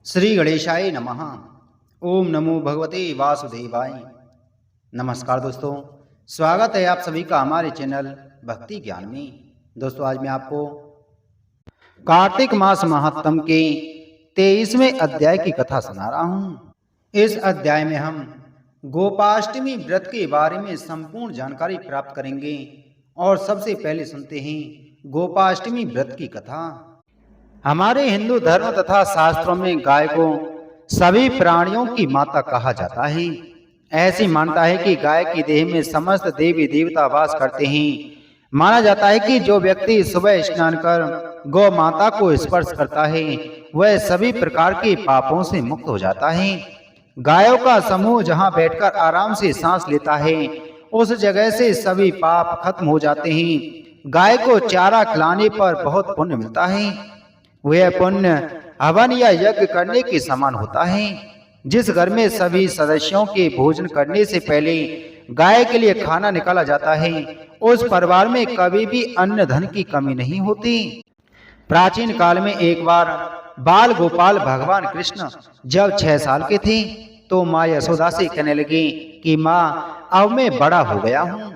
श्री गणेशाय नमः। ओम नमो भगवते वासुदेवाय। नमस्कार दोस्तों, स्वागत है आप सभी का हमारे चैनल भक्ति ज्ञान में। दोस्तों, आज मैं आपको कार्तिक मास महात्म के 23वें अध्याय की कथा सुना रहा हूँ। इस अध्याय में हम गोपाष्टमी व्रत के बारे में संपूर्ण जानकारी प्राप्त करेंगे और सबसे पहले सुनते हैं गोपाष्टमी व्रत की कथा। हमारे हिंदू धर्म तथा शास्त्रों में गाय को सभी प्राणियों की माता कहा जाता है। ऐसी मान्यता है कि गाय की देह में समस्त देवी देवता वास करते हैं। माना जाता है कि जो व्यक्ति सुबह स्नान कर गौ माता को स्पर्श करता है वह सभी प्रकार के पापों से मुक्त हो जाता है। गायों का समूह जहां बैठकर आराम से सांस लेता है उस जगह से सभी पाप खत्म हो जाते हैं। गाय को चारा खिलाने पर बहुत पुण्य मिलता है। वह पुण्य हवन या यज्ञ करने के समान होता है। जिस घर में सभी सदस्यों के भोजन करने से पहले गाय के लिए खाना निकाला जाता है उस परिवार में कभी भी अन्न धन की कमी नहीं होती। प्राचीन काल में एक बार बाल गोपाल भगवान कृष्ण जब 6 साल के थे तो माँ यशोदा से कहने लगे कि माँ, अब मैं बड़ा हो गया हूँ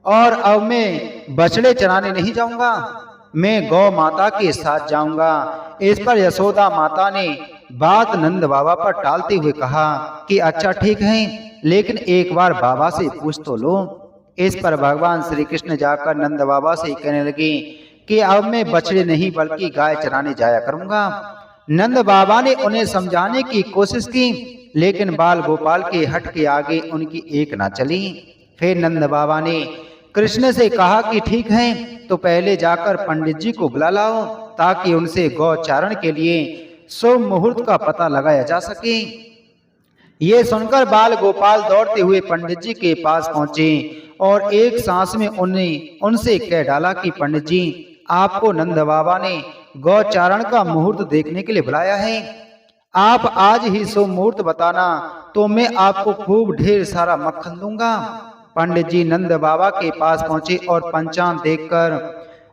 और अब मैं बछड़े चराने नहीं जाऊंगा, मैं गौ माता के साथ जाऊंगा। इस पर यशोदा माता ने बात नंद बाबा पर टालते हुए कहा कि अच्छा ठीक है, लेकिन एक बार बाबा से पूछ तो लो। इस पर भगवान श्री कृष्ण जाकर नंद बाबा से कहने लगे कि अब मैं बछड़े नहीं बल्कि गाय चराने जाया करूंगा। नंद बाबा ने उन्हें समझाने की कोशिश की, लेकिन बाल गोपाल के हट के आगे उनकी एक ना चली। फिर नंद बाबा ने कृष्ण से कहा कि ठीक है, तो पहले जाकर पंडित जी को बुला लाओ ताकि उनसे गौचारण के लिए शुभ मुहूर्त का पता लगाया जा सके। ये सुनकर बाल गोपाल दौड़ते हुए पंडित जी के पास पहुंचे और एक सांस में उनसे कह डाला कि पंडित जी, आपको नंद बाबा ने गौचारण का मुहूर्त देखने के लिए बुलाया है। आप आज ही शुभ मुहूर्त बताना तो मैं आपको खूब ढेर सारा मक्खन दूंगा। पंडित जी नंद बाबा के पास पहुंचे और पंचांग देखकर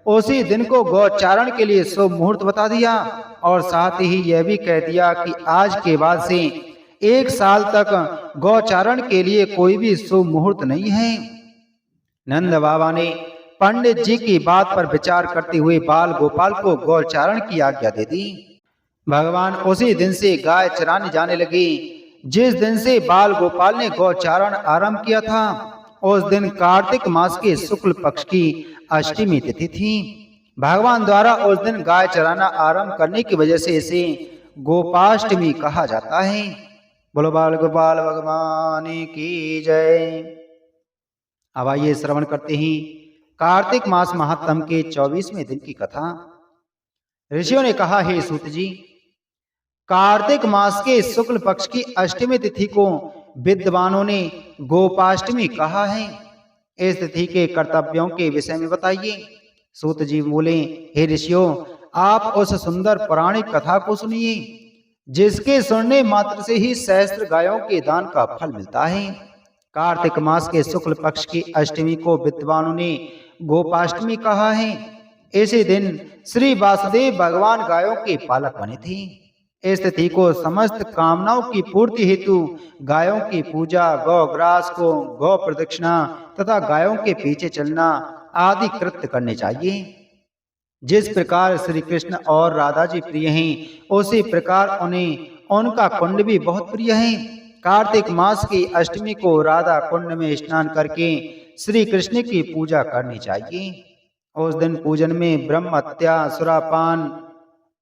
उसी दिन को गौचारण के लिए शुभ मुहूर्त बता दिया और साथ ही यह भी कह दिया कि आज के बाद से 1 साल तक गौचारण के लिए कोई भी शुभ मुहूर्त नहीं है। नंद बाबा ने पंडित जी की बात पर विचार करते हुए बाल गोपाल को गौचारण की आज्ञा दे दी। भगवान उसी दिन से गाय चराने जाने लगे। जिस दिन से बाल गोपाल ने गौचारण आरंभ किया था उस दिन कार्तिक मास के शुक्ल पक्ष की अष्टमी तिथि थी। भगवान द्वारा उस दिन गाय चराना आरंभ करने की वजह से इसे गोपाष्टमी कहा जाता है। बोलो बाल गोपाल भगवान की जय। अब आइए श्रवण करते हैं कार्तिक मास महात्म के 24वें दिन की कथा। ऋषियों ने कहा, हे सूत जी, कार्तिक मास के शुक्ल पक्ष की अष्टमी तिथि को विद्वानों ने गोपाष्टमी कहा है। इस तिथि के कर्तव्यों के विषय में बताइए। सूत जी बोले, हे ऋषियों, आप उस सुंदर पौराणिक कथा को सुनिए जिसके सुनने मात्र से ही सहस्त्र गायों के दान का फल मिलता है। कार्तिक मास के शुक्ल पक्ष की अष्टमी को विद्वानों ने गोपाष्टमी कहा है। इसी दिन श्री वासुदेव भगवान गायों के पालक बने थे। इस तिथि को समस्त कामनाओं की पूर्ति हेतु गायों की पूजा, गौग्रास को गौ प्रदक्षिणा तथा गायों के पीछे चलना आदि कृत्य करने चाहिए। जिस प्रकार श्री कृष्ण और राधा जी प्रिय हैं उसी प्रकार उन्हें उनका कुंड भी बहुत प्रिय है। कार्तिक मास की अष्टमी को राधा कुंड में स्नान करके श्री कृष्ण की पूजा करनी चाहिए। उस दिन पूजन में ब्रह्म हत्या, सुरापान,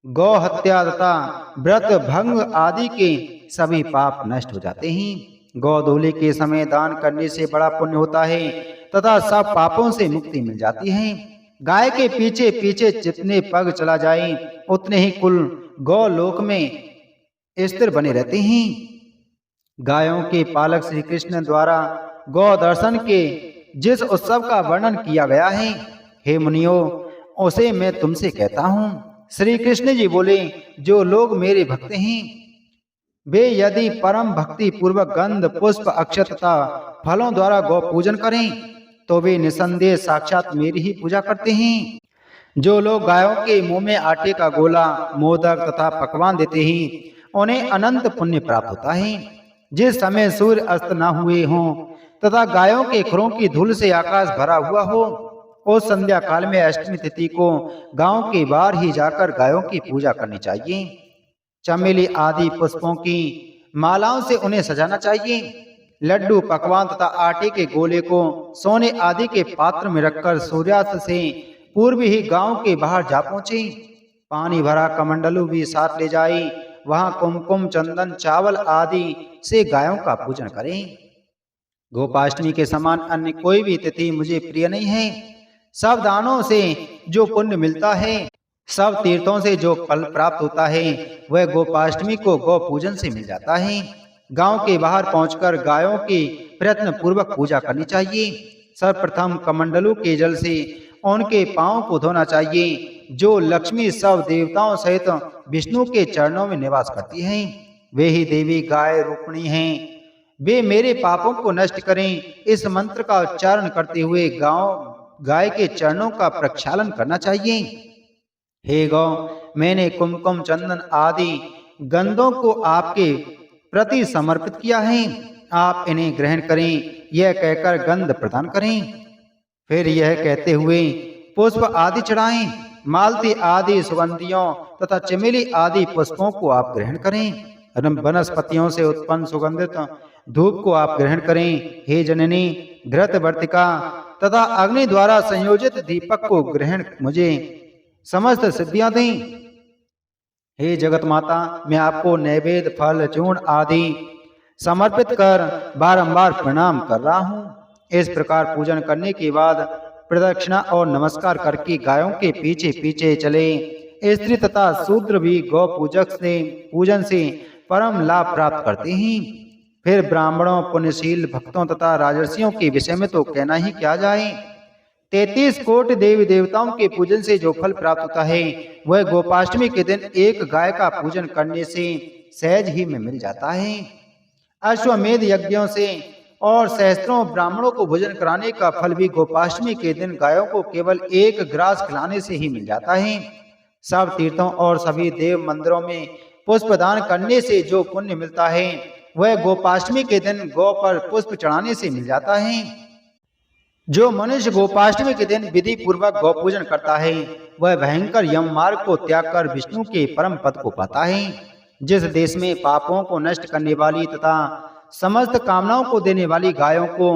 गौ हत्या तथा व्रत भंग आदि के सभी पाप नष्ट हो जाते हैं। गौधूलि के समय दान करने से बड़ा पुण्य होता है तथा सब पापों से मुक्ति मिल जाती है। गाय के पीछे पीछे जितने पग चला जाए उतने ही कुल गौ लोक में स्थिर बने रहते हैं। गायों के पालक श्री कृष्ण द्वारा गौ दर्शन के जिस उत्सव का वर्णन किया गया है, हे मुनियों, उसे मैं तुमसे कहता हूँ। श्री कृष्ण जी बोले, जो लोग मेरे भक्त हैं वे यदि परम भक्ति पूर्वक गंध, पुष्प, अक्षत तथा फलों द्वारा गौ पूजन करें तो वे निसंदेह साक्षात मेरी ही पूजा करते हैं। जो लोग गायों के मुंह में आटे का गोला, मोदक तथा पकवान देते हैं उन्हें अनंत पुण्य प्राप्त होता है। जिस समय सूर्य अस्त न हुए हों तथा गायों के खुरों की धूल से आकाश भरा हुआ हो, उस संध्या काल में अष्टमी तिथि को गांव के बाहर ही जाकर गायों की पूजा करनी चाहिए। चमेली आदि पुष्पों की मालाओं से उन्हें सजाना चाहिए। लड्डू, पकवान तथा आटे के गोले को सोने आदि के पात्र में रखकर सूर्यास्त से पूर्व ही गांव के बाहर जा पहुंचे। पानी भरा कमंडलू भी साथ ले जाए। वहां कुमकुम, चंदन, चावल आदि से गायों का पूजन करें। गोपाष्टमी के समान अन्य कोई भी तिथि मुझे प्रिय नहीं है। सब दानों से जो पुण्य मिलता है, सब तीर्थों से जो फल प्राप्त होता है, वह गोपाष्टमी को गौ पूजन से मिल जाता है। गांव के बाहर पहुंचकर गायों की प्रयत्न पूर्वक पूजा करनी चाहिए। सर्वप्रथम कमंडलू के जल से उनके पांव को धोना चाहिए। जो लक्ष्मी सब देवताओं सहित विष्णु के चरणों में निवास करती हैं, वे ही देवी गाय रूपिणी हैं। वे मेरे पापों को नष्ट करें। इस मंत्र का उच्चारण करते हुए गाय के चरणों का प्रक्षालन करना चाहिए। हे गौ, मैंने कुमकुम, चंदन आदि गंधों को आपके प्रति समर्पित किया है। आप इन्हें ग्रहण करें, यह कहकर गंध प्रदान करें। फिर यह कहते हुए पुष्प आदि चढ़ाएं। मालती आदि सुगंधियों तथा चमेली आदि पुष्पों को आप ग्रहण करें। वनस्पतियों से उत्पन्न सुगंधित धूप को आप ग्रहण करें। हे जननी, घृत वर्तिका तथा अग्नि द्वारा संयोजित दीपक को ग्रहण मुझे समस्त सिद्धियां दें। हे जगत माता, मैं आपको नैवेद्य, फल, चूर्ण आदि समर्पित कर बारंबार प्रणाम कर रहा हूँ। इस प्रकार पूजन करने के बाद प्रदक्षिणा और नमस्कार करके गायों के पीछे पीछे चले। स्त्री तथा शूद्र भी गौ पूजक से पूजन से परम लाभ प्राप्त करते हैं। फिर ब्राह्मणों, पुण्यशील भक्तों तथा राजर्षियों के विषय में तो कहना ही क्या जाए। 33 कोटि देवी देवताओं के पूजन से जो फल प्राप्त होता है, वह गोपाष्टमी के दिन एक गाय का पूजन करने से सहज ही में मिल जाता है। अश्वमेध यज्ञों से और सहस्त्रों ब्राह्मणों को भोजन कराने का फल भी गोपाष्टमी के दिन गायों को केवल एक ग्रास खिलाने से ही मिल जाता है। सब तीर्थों और सभी देव मंदिरों में पुष्पदान करने से जो पुण्य मिलता है, वह गोपाष्टमी के दिन गौ पर पुष्प चढ़ाने से मिल जाता है। जो मनुष्य गोपाष्टमी के दिन विधि पूर्वक गौ पूजन करता है, वह भयंकर यम मार्ग को त्याग कर विष्णु के परम पद को पाता है। जिस देश में पापों को नष्ट करने वाली तथा समस्त कामनाओं को देने वाली गायों को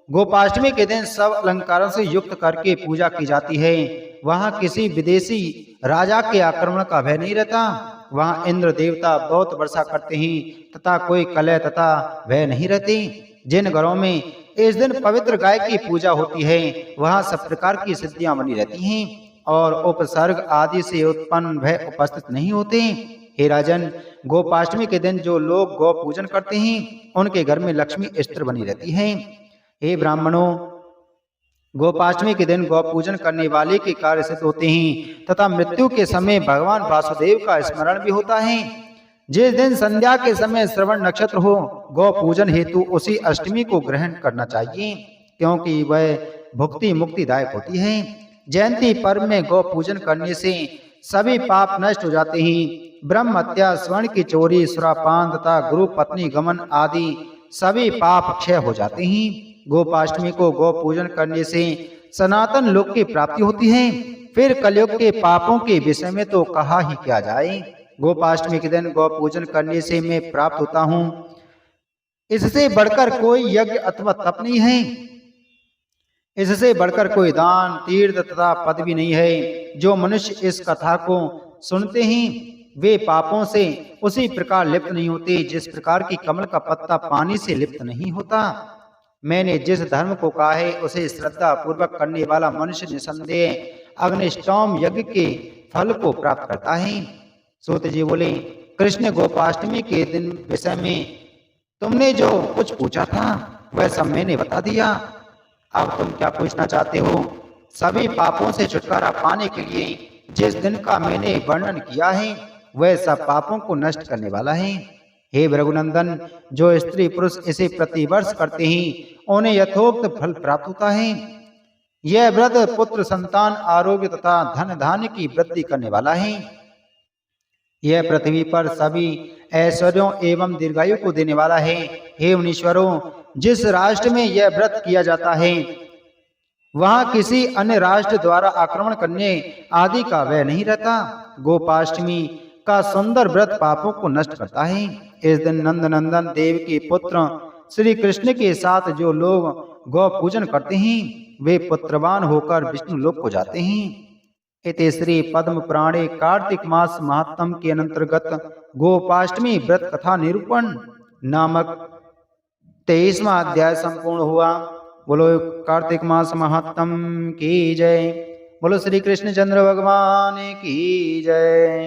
गोपाष्टमी के दिन सब अलंकारों से युक्त करके पूजा की जाती है, वहां किसी विदेशी राजा के आक्रमण का भय नहीं रहता। वहां इंद्र देवता बहुत वर्षा करते हैं तथा कोई कलह तथा भय नहीं रहती। जिन घरों में इस दिन पवित्र गाय की पूजा होती है, वहां सब प्रकार की सिद्धियां बनी रहती हैं और उपसर्ग आदि से उत्पन्न भय उपस्थित नहीं होते। हे राजन, गोपाष्टमी के दिन जो लोग गौ पूजन करते हैं, उनके घर में लक्ष्मी स्थिर बनी रहती है। हे ब्राह्मणों, गोपाष्टमी के दिन गौ पूजन करने वाले के कार्य सिद्ध होते हैं तथा मृत्यु के समय भगवान वासुदेव का स्मरण भी होता है। जिस दिन संध्या के समय श्रवण नक्षत्र हो, गौ पूजन हेतु उसी अष्टमी को ग्रहण करना चाहिए, क्योंकि वह भुक्ति मुक्तिदायक होती है। जयंती पर्व में गौ पूजन करने से सभी पाप नष्ट हो जाते हैं। ब्रह्म हत्या, स्वर्ण की चोरी, सुरापान तथा गुरु पत्नी गमन आदि सभी पाप क्षय हो जाते हैं। गोपाष्टमी को गौ पूजन करने से सनातन लोक की प्राप्ति होती है। फिर कलयुग के पापों के विषय में तो कहा ही क्या जाए। गोपाष्टमी के दिन गौ पूजन करने से मैं प्राप्त होता हूँ, इससे बढ़कर कोई यज्ञ अथवा तप नहीं है। इससे बढ़कर कोई दान, तीर्थ तथा पद भी नहीं है। जो मनुष्य इस कथा को सुनते हैं, वे पापों से उसी प्रकार लिप्त नहीं होते जिस प्रकार की कमल का पत्ता पानी से लिप्त नहीं होता। मैंने जिस धर्म को कहा है, उसे श्रद्धा पूर्वक करने वाला मनुष्य निसंदेह अग्निष्टोम यज्ञ के फल को प्राप्त करता है। सूत जी बोले, कृष्ण गोपाष्टमी के दिन विषय में तुमने जो कुछ पूछा था, वह सब मैंने बता दिया। अब तुम क्या पूछना चाहते हो? सभी पापों से छुटकारा पाने के लिए जिस दिन का मैंने वर्णन किया है, वह सब पापों को नष्ट करने वाला है। हे रघुनंदन, जो स्त्री पुरुष इसे प्रतिवर्ष करते हैं, उन्हें यथोक्त फल प्राप्त होता है। यह व्रत पुत्र, संतान, आरोग्य तथा धन धान्य की वृद्धि करने वाला है। यह पृथ्वी पर सभी ऐश्वर्यों एवं दीर्घायु को देने वाला है। हे मुनीश्वरों, जिस राष्ट्र में यह व्रत किया जाता है वहां किसी अन्य राष्ट्र द्वारा आक्रमण करने आदि का व्यय नहीं रहता। गोपाष्टमी का सुंदर व्रत पापों को नष्ट करता है। इस दिन नंद नंदन देव के पुत्र श्री कृष्ण के साथ जो लोग गौ पूजन करते हैं वे पुत्रवान होकर विष्णु लोक को जाते हैं। इति श्री पद्म पुराणे कार्तिक मास महात्म के अंतर्गत गोपाष्टमी व्रत कथा निरूपण नामक 23वां अध्याय संपूर्ण हुआ। बोलो कार्तिक मास महात्म की जय। बोलो श्री कृष्ण चंद्र भगवान की जय।